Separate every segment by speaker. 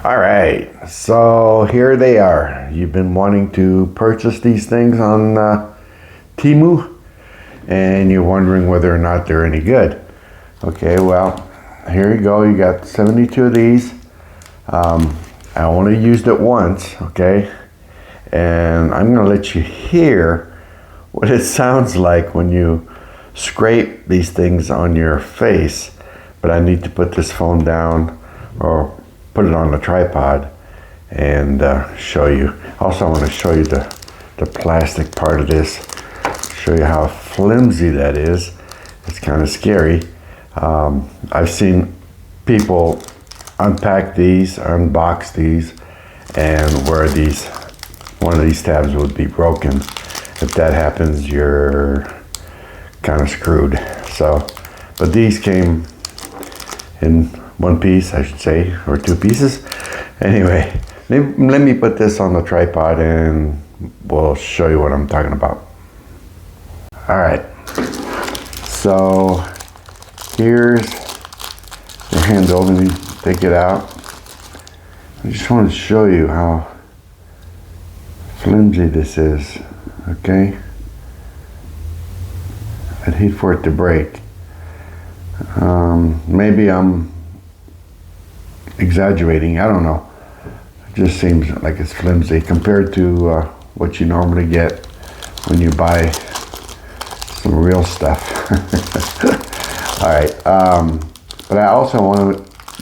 Speaker 1: All right, so here they are. You've been wanting to purchase these things on Temu, and you're wondering whether or not they're any good. Okay, well, here you go. You got 72 of these. I only used it once, okay? And I'm gonna let you hear what it sounds like when you scrape these things on your face. But I need to put this phone down or put it on the tripod and show you. Also, I want to show you the plastic part of this. Show you how flimsy that is. It's kind of scary. I've seen people unpack these, unbox these, and where one of these tabs would be broken. If that happens, you're kind of screwed. So, but these came in one piece, I should say, or two pieces. Anyway, let me put this on the tripod and we'll show you what I'm talking about. All right, so here's the handle. Let me take it out. I just want to show you how flimsy this is, okay? I'd hate for it to break. Maybe I'm exaggerating, I don't know. It just seems like it's flimsy compared to what you normally get when you buy some real stuff. All right, but I also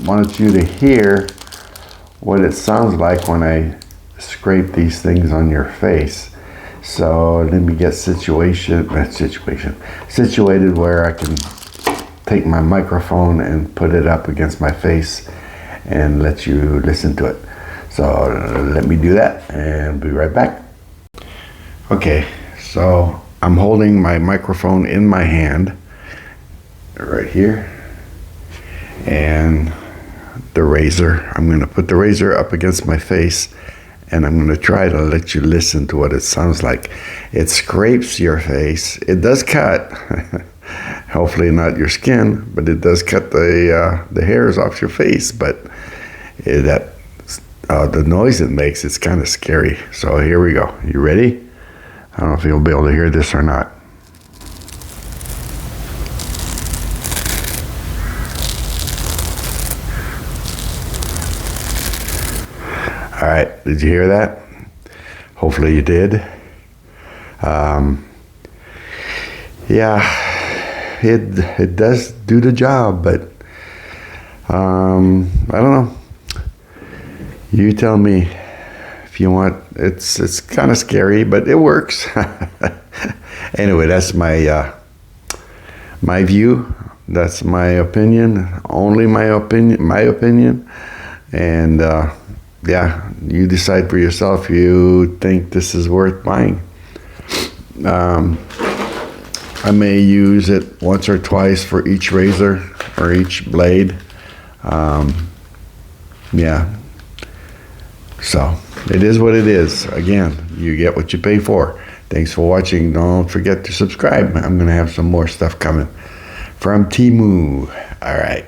Speaker 1: wanted you to hear what it sounds like when I scrape these things on your face. So let me get situated where I can take my microphone and put it up against my face and let you listen to it. So let me do that and be right back. Okay, so I'm holding my microphone in my hand right here, and the razor. I'm going to put the razor up against my face, and I'm going to try to let you listen to what it sounds like. It scrapes your face. It does cut. Hopefully not your skin, but it does cut the hairs off your face. But the noise it makes, it's kind of scary. So here we go. You ready? I don't know if you'll be able to hear this or not. All right, did you hear that? Hopefully you did. Yeah, it does do the job, but I don't know. You tell me if you want. It's kind of scary, but it works. Anyway, that's my view. That's my opinion. Only my opinion. And yeah, you decide for yourself. You think this is worth buying. I may use it once or twice for each razor or each blade. Yeah. So it is what it is. Again, you get what you pay for. Thanks for watching. Don't forget to subscribe. I'm going to have some more stuff coming from Temu. All right.